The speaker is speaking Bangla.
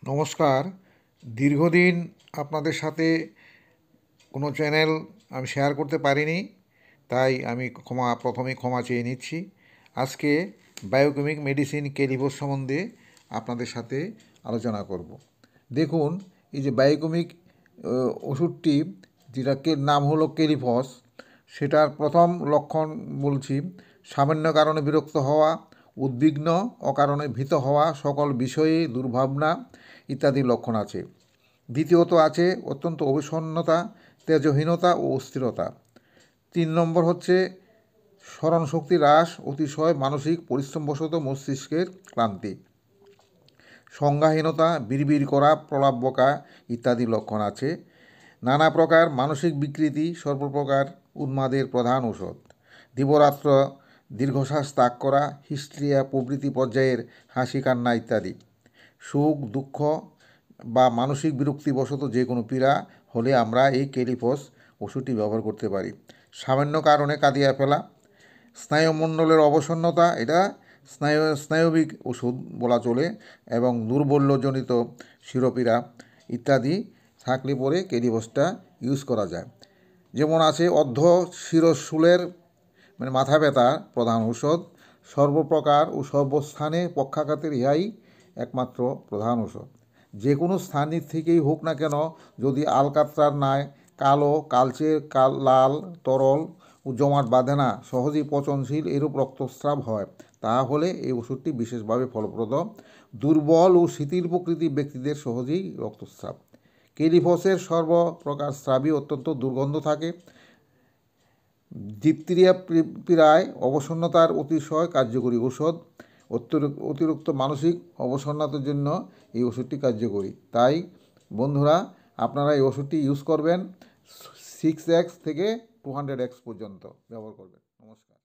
নমস্কার। দীর্ঘদিন আপনাদের সাথে কোনো চ্যানেল আমি শেয়ার করতে পারিনি, তাই আমি প্রথমেই ক্ষমা চেয়ে নিচ্ছি। আজকে বায়োকেমিক মেডিসিন কেলিভোস সম্বন্ধে আপনাদের সাথে আলোচনা করব। দেখুন, এই যে বায়োকেমিক ওষুধটি, যেটাকে নাম হলো কেলিফস, সেটার প্রথম লক্ষণ বলছি: সামান্য কারণে বিরক্ত হওয়া, উদ্বিগ্ন, অকারণে ভীত হওয়া, সকল বিষয়ে দুর্ভাবনা ইত্যাদি লক্ষণ আছে। দ্বিতীয়ত আছে অত্যন্ত অবিষণ্ণতা, তেজহীনতা ও অস্থিরতা। 3 নম্বর হচ্ছে স্মরণশক্তি হ্রাস, অতিশয় মানসিক পরিশ্রমবশত মস্তিষ্কের ক্লান্তি, সংজ্ঞাহীনতা, বিড়বিড় করা, প্রলাপ বকা ইত্যাদি লক্ষণ আছে। নানা প্রকার মানসিক বিকৃতি সর্বপ্রকার উন্মাদের প্রধান ঔষধ। দিবরাত্র দীর্ঘশ্বাস ত্যাগ করা, হিস্ট্রিয়া প্রভৃতি পর্যায়ের হাসি কান্না ইত্যাদি। সুখ দুঃখ বা মানসিক বিরক্তিবশত যে কোনো পীড়া হলে আমরা এই কেলিফস ওষুধটি ব্যবহার করতে পারি। সামান্য কারণে কাঁদিয়া ফেলা, স্নায়ুমণ্ডলের অবসন্নতা, এটা স্নায়বিক ওষুধ বলা চলে, এবং দুর্বল্যজনিত শিরোপীড়া ইত্যাদি থাকলে পরে কেলিফসটা ইউজ করা যায়। যেমন আছে অর্ধ শিরশূলের মাথা ব্যথার প্রধান ঔষধ। সর্বপ্রকার ও সর্বস্থানে পক্ষাঘাতের ইহাই একমাত্র প্রধান ঔষধ। যে কোনো স্থানের থেকেই হোক না কেন, যদি আলকাতরার ন্যায় কালো, কালচে লাল তরল ও জমাট বাঁধে না, সহজেই পচনশীল এরূপ রক্তস্রাব হয়, তাহলে এই ওষুধটি বিশেষভাবে ফলপ্রদ। দুর্বল ও শিথিল প্রকৃতির ব্যক্তিদের সহজেই রক্তস্রাব। কেলিফসের সর্বপ্রকার স্রাবই অত্যন্ত দুর্গন্ধ থাকে। ডিপথিরিয়া পীড়ায় অবসন্নতার অতিশয় কার্যকরী ঔষধ। অতিরিক্ত মানসিক অবসন্নতার জন্য এই ওষুধটি কার্যকরী। তাই বন্ধুরা, আপনারা এই ওষুধটি ইউজ করবেন। 6x থেকে 200x পর্যন্ত ব্যবহার করবেন। নমস্কার।